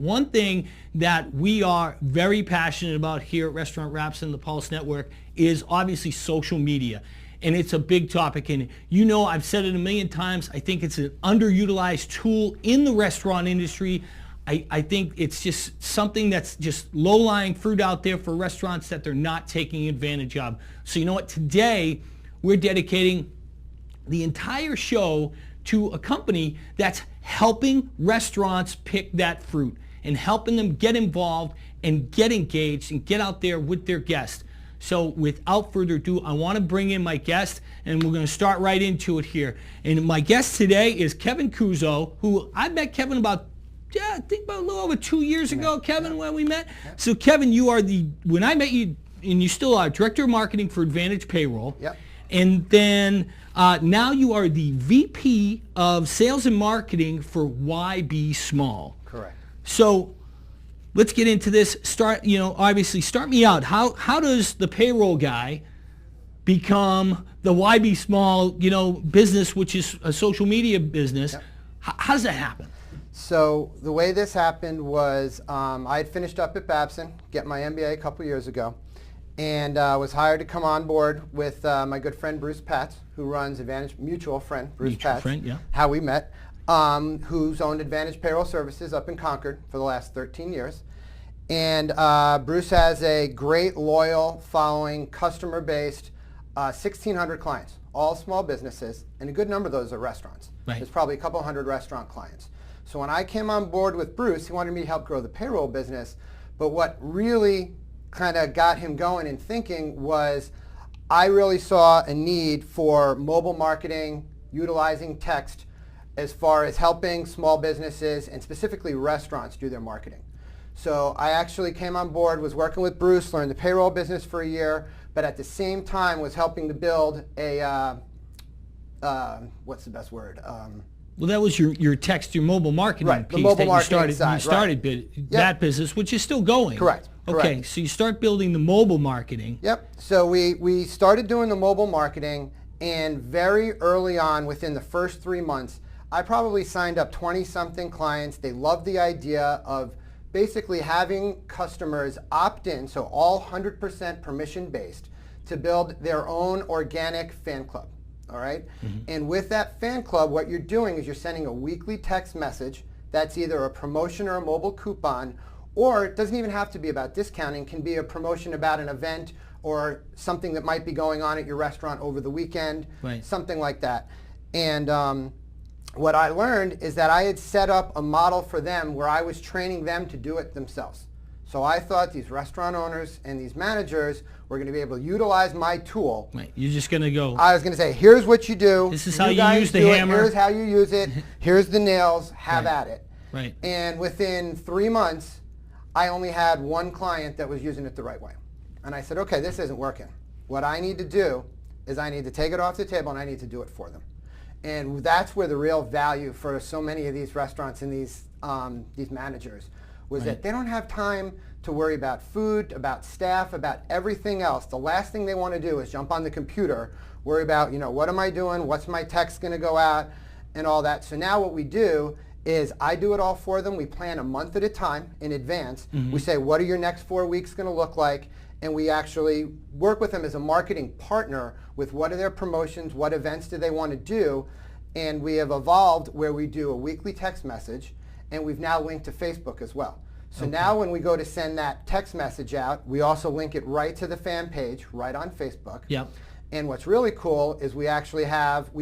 one thing that we are very passionate about here at Restaurant Wraps and the Pulse Network is obviously social media. And it's a big topic. And you know, I've said it a million times, I think it's an underutilized tool in the restaurant industry. I think it's just something that's just low-lying fruit out there for restaurants that they're not taking advantage of. So you know what? Today, we're dedicating the entire show to a company that's helping restaurants pick that fruit and helping them get involved and get engaged and get out there with their guests. So without further ado, I want to bring in my guest, and we're going to start right into it here. And my guest today is Kevin Cuozzo, who I met Kevin about I think about a little over 2 years ago, Kevin, when we met. So Kevin, you are when I met you, and you still are Director of Marketing for Advantage Payroll. Yep. And then now you are the VP of Sales and Marketing for YBsmall. Correct. So let's get into this. Obviously start me out. How does the payroll guy become the YBsmall, business, which is a social media business? Yep. How does that happen? So the way this happened was I had finished up at Babson, get my MBA a couple years ago, and was hired to come on board with my good friend Bruce Patz, who runs Advantage, mutual friend Bruce Patz, how we met, who's owned Advantage Payroll Services up in Concord for the last 13 years. And Bruce has a great, loyal, following, customer-based, 1,600 clients, all small businesses, and a good number of those are restaurants. Right. There's probably a couple hundred restaurant clients. So when I came on board with Bruce, he wanted me to help grow the payroll business. But what really kind of got him going and thinking was I really saw a need for mobile marketing, utilizing text as far as helping small businesses and specifically restaurants do their marketing. So I actually came on board, was working with Bruce, learned the payroll business for a year, but at the same time was helping to build a, what's the best word? Well, that was your text, your mobile marketing right, piece the mobile that marketing you started. Side, That business, which is still going. Correct. Okay, Correct. so you start building the mobile marketing. Yep. So we started doing the mobile marketing, and very early on, within the first 3 months, I probably signed up 20-something clients. They loved the idea of basically having customers opt in, so all 100% permission-based, to build their own organic fan club. All right? Mm-hmm. And with that fan club, what you're doing is you're sending a weekly text message that's either a promotion or a mobile coupon, or it doesn't even have to be about discounting. It can be a promotion about an event or something that might be going on at your restaurant over the weekend, right, something like that. And what I learned is that I had set up a model for them where I was training them to do it themselves. So I thought these restaurant owners and these managers were going to be able to utilize my tool. Right. You're just going to go. I was going to say, here's what you do. This is how you use the hammer. Here's how you use it. Here's the nails. Have right, at it. Right. And within 3 months, I only had one client that was using it the right way. And I said, okay, this isn't working. What I need to do is I need to take it off the table and I need to do it for them. And that's where the real value for so many of these restaurants and these managers was, right, that they don't have time to worry about food, about staff, about everything else. The last thing they want to do is jump on the computer, worry about, what am I doing? What's my text going to go out? And all that. So now what we do is I do it all for them. We plan a month at a time in advance. Mm-hmm. We say, what are your next 4 weeks going to look like? And we actually work with them as a marketing partner with what are their promotions, what events do they want to do. And we have evolved where we do a weekly text message, and we've now linked to Facebook as well. So okay, now when we go to send that text message out, we also link it right to the fan page, right on Facebook. Yep. And what's really cool is we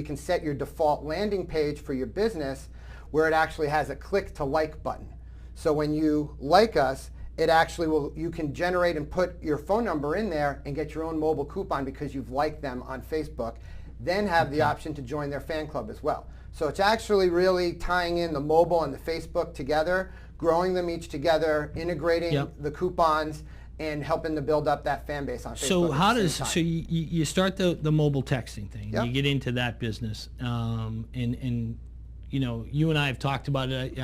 can set your default landing page for your business where it actually has a click to like button. So when you like us, it actually you can generate and put your phone number in there and get your own mobile coupon because you've liked them on Facebook, then have the option to join their fan club as well. So it's actually really tying in the mobile and the Facebook together, growing them each together, integrating the coupons, and helping to build up that fan base on Facebook. So you start the mobile texting thing, you get into that business, and you and I have talked about it.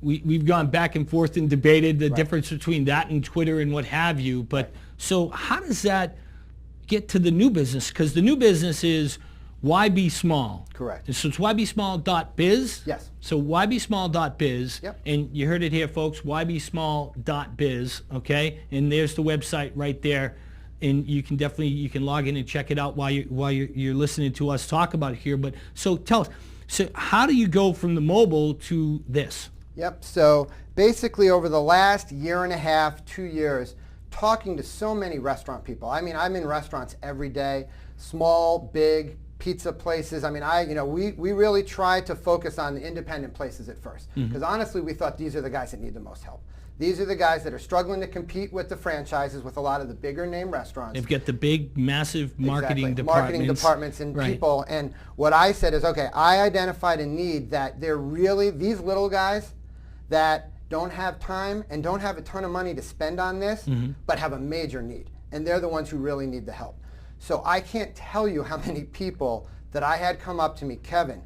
We've gone back and forth and debated the difference between that and Twitter and what have you. But so how does that get to the new business? Because the new business is YBsmall. Correct. And so it's YBsmall.biz? Yes. So YBsmall.biz. Yep. And you heard it here, folks, YBsmall.biz, okay? And there's the website right there. And you can log in and check it out while you're listening to us talk about it here. But so tell us, so how do you go from the mobile to this? Yep. So basically over the last year and a half, 2 years, talking to so many restaurant people. I mean, I'm in restaurants every day, small, big, pizza places. I mean, we really tried to focus on the independent places at first, because honestly, we thought these are the guys that need the most help. These are the guys that are struggling to compete with the franchises, with a lot of the bigger name restaurants. They've got the big, massive marketing departments and people. And what I said is, okay, I identified a need that they're really, these little guys that don't have time and don't have a ton of money to spend on this, but have a major need. And they're the ones who really need the help. So I can't tell you how many people that I had come up to me, Kevin,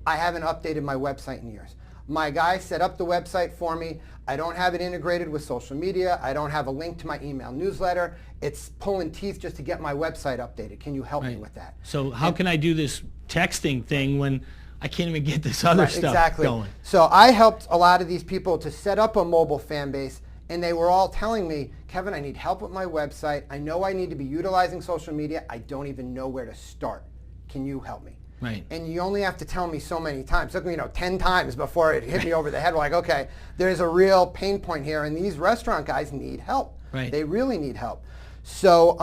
I haven't updated my website in years. My guy set up the website for me. I don't have it integrated with social media. I don't have a link to my email newsletter. It's pulling teeth just to get my website updated. Can you help me with that? So how can I do this texting thing when I can't even get this other stuff going? So I helped a lot of these people to set up a mobile fan base, and they were all telling me, Kevin, I need help with my website. I know I need to be utilizing social media. I don't even know where to start. Can you help me? Right. And you only have to tell me so many times. It took me 10 times before it hit me over the head. We're like, okay, there's a real pain point here, and these restaurant guys need help. Right. They really need help. So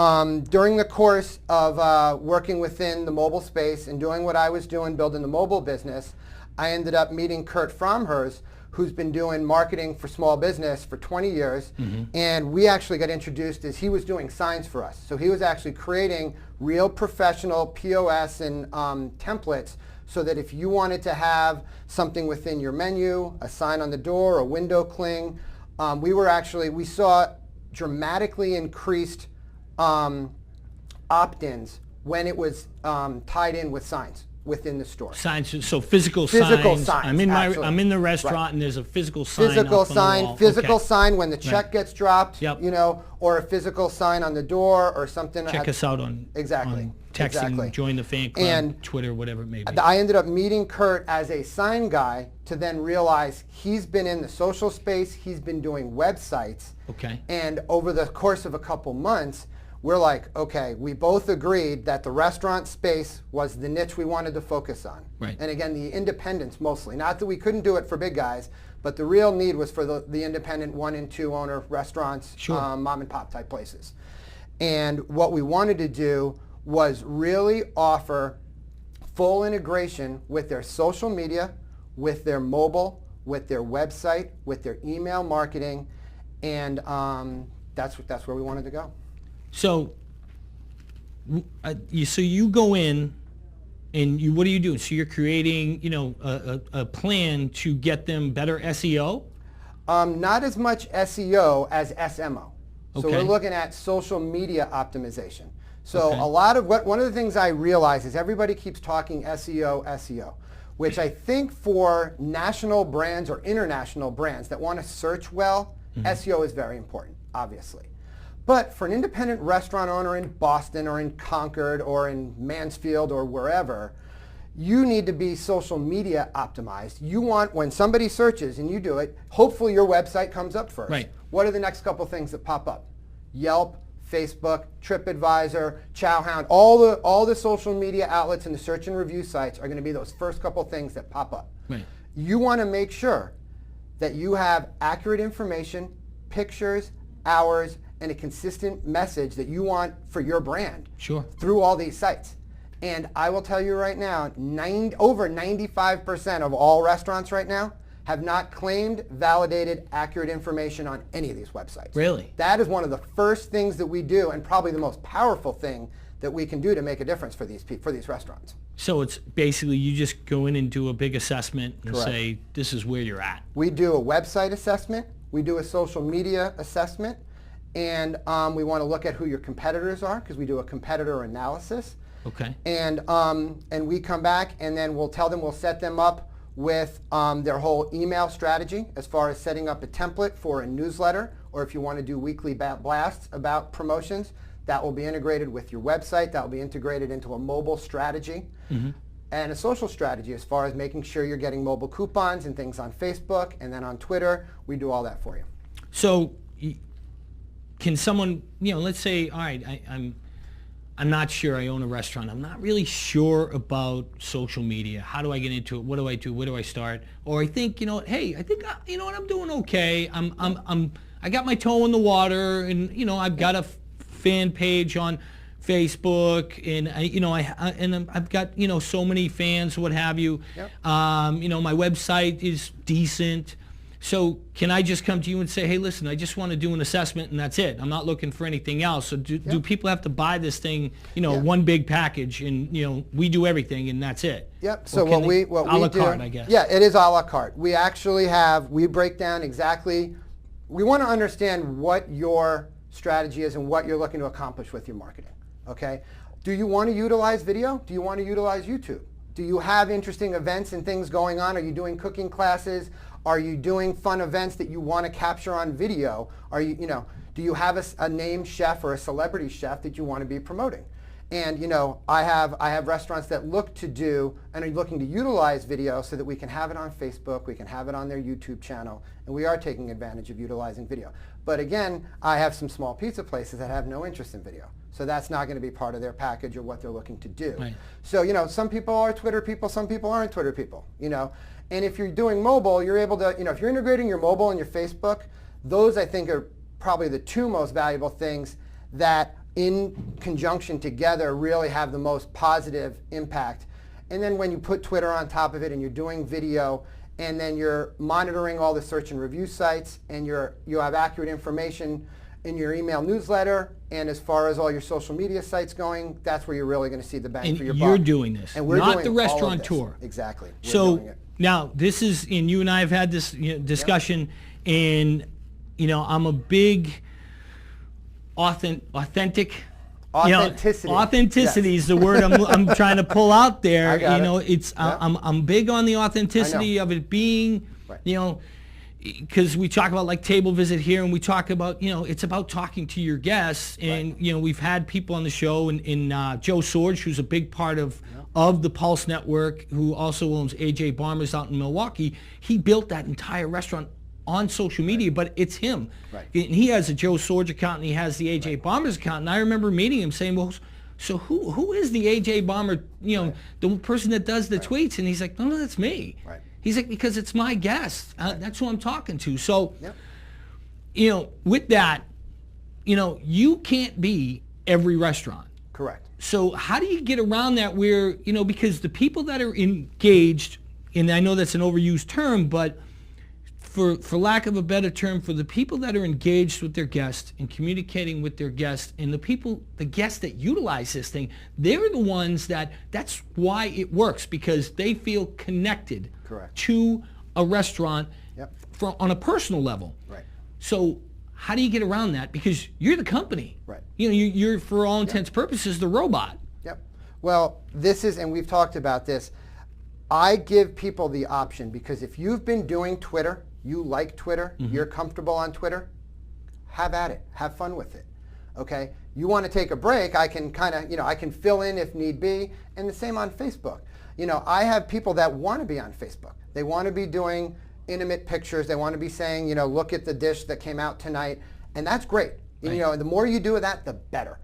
during the course of working within the mobile space and doing what I was doing, building the mobile business, I ended up meeting Kurt Fromhers, who's been doing marketing for small business for 20 years. And we actually got introduced as he was doing signs for us. So he was actually creating real professional POS and templates, so that if you wanted to have something within your menu, a sign on the door, a window cling, we saw dramatically increased opt-ins when it was tied in with signs within the store. Signs, so physical signs. I'm in the restaurant, and there's a physical sign. Physical sign, sign when the check gets dropped, Yep. or a physical sign on the door or something. Check us out on on texting, join the fan club, and Twitter, whatever it may be. I ended up meeting Kurt as a sign guy to then realize he's been in the social space, he's been doing websites. Okay. And over the course of a couple months, we're like, okay, we both agreed that the restaurant space was the niche we wanted to focus on. Right. And again, the independents mostly. Not that we couldn't do it for big guys, but the real need was for the independent 1 and 2 owner restaurants, mom and pop type places. And what we wanted to do was really offer full integration with their social media, with their mobile, with their website, with their email marketing, and that's where we wanted to go. So, you go in, and what are you doing? So you're creating, a plan to get them better SEO? Not as much SEO as SMO. So Okay. we're looking at social media optimization. So a lot of one of the things I realize is everybody keeps talking SEO, which I think for national brands or international brands that want to search well, SEO is very important, obviously. But for an independent restaurant owner in Boston or in Concord or in Mansfield or wherever, you need to be social media optimized. You want, when somebody searches and you do it, hopefully your website comes up first. Right. What are the next couple things that pop up? Yelp, Facebook, TripAdvisor, Chowhound, all the social media outlets and the search and review sites are going to be those first couple things that pop up. Right. You want to make sure that you have accurate information, pictures, hours, and a consistent message that you want for your brand through all these sites. And I will tell you right now, over 95% of all restaurants right now have not claimed, validated, accurate information on any of these websites. Really? That is one of the first things that we do, and probably the most powerful thing that we can do to make a difference for these restaurants. So it's basically you just go in and do a big assessment and Correct. say, this is where you're at. We do a website assessment. We do a social media assessment. And we want to look at who your competitors are, because we do a competitor analysis. Okay. And we come back, and then we'll tell them, we'll set them up with their whole email strategy as far as setting up a template for a newsletter, or if you want to do weekly blasts about promotions, That will be integrated with your website. That will be integrated into a mobile strategy and a social strategy as far as making sure you're getting mobile coupons and things on Facebook, and then on Twitter. We do all that for you. So can someone, let's say, all right, I'm not sure, I own a restaurant. I'm not really sure about social media. How do I get into it? What do I do? Where do I start? Or I think, hey, I think, I'm doing okay. I got my toe in the water, and, I've got a fan page on Facebook, and I've got, so many fans, what have you. Yep. My website is decent. So can I just come to you and say, hey, listen, I just want to do an assessment and that's it. I'm not looking for anything else. So do people have to buy this thing, one big package, and, we do everything and that's it? Yep. So what we do, a la carte, I guess. Yeah, it is a la carte. We actually we break down exactly, we want to understand what your strategy is and what you're looking to accomplish with your marketing. Okay. Do you want to utilize video? Do you want to utilize YouTube? Do you have interesting events and things going on? Are you doing cooking classes? Are you doing fun events that you want to capture on video? Are you, do you have a named chef or a celebrity chef that you want to be promoting? And, I have restaurants that look to do and are looking to utilize video so that we can have it on Facebook, we can have it on their YouTube channel, and we are taking advantage of utilizing video. But again, I have some small pizza places that have no interest in video. So that's not going to be part of their package or what they're looking to do. Right. So, some people are Twitter people, some people aren't Twitter people, And if you're doing mobile, you're able to, if you're integrating your mobile and your Facebook, those I think are probably the two most valuable things that in conjunction together really have the most positive impact. And then when you put Twitter on top of it and you're doing video, and then you're monitoring all the search and review sites, and you have accurate information in your email newsletter, and as far as all your social media sites going, that's where you're really going to see the bang for your buck. And you're doing this, and we're not doing the restaurateur. Exactly. So now this is, and you and I have had this discussion, and I'm a big authenticity. Authenticity is the word I'm trying to pull out there. I'm big on the authenticity of it being, because we talk about like table visit here, and we talk about, it's about talking to your guests, and we've had people on the show, and Joe Sorge, who's a big part of the Pulse Network, who also owns AJ Barmer's out in Milwaukee. He built that entire restaurant on social media, but it's him. Right. And he has a Joe Sorge account, and he has the AJ Barmer's account. And I remember meeting him saying, well, so who is the AJ Barmer, the person that does the tweets? And he's like, no, that's me. Right. He's like, because it's my guest. That's who I'm talking to. So, with that, you can't be every restaurant. Correct. So how do you get around that where, because the people that are engaged, and I know that's an overused term, but for lack of a better term, for the people that are engaged with their guests and communicating with their guests, and the guests that utilize this thing, they're the ones that's why it works, because they feel connected to a restaurant on a personal level. Right. So how do you get around that? Because you're the company. Right. You're for all intents and purposes the robot. Yep. Well, this is, and we've talked about this, I give people the option, because if you've been doing Twitter, you like Twitter, you're comfortable on Twitter, have at it. Have fun with it. Okay? You want to take a break, I can kind of, I can fill in if need be, and the same on Facebook. I have people that want to be on Facebook. They want to be doing intimate pictures. They want to be saying, look at the dish that came out tonight, and that's great. And, the more you do of that, the better.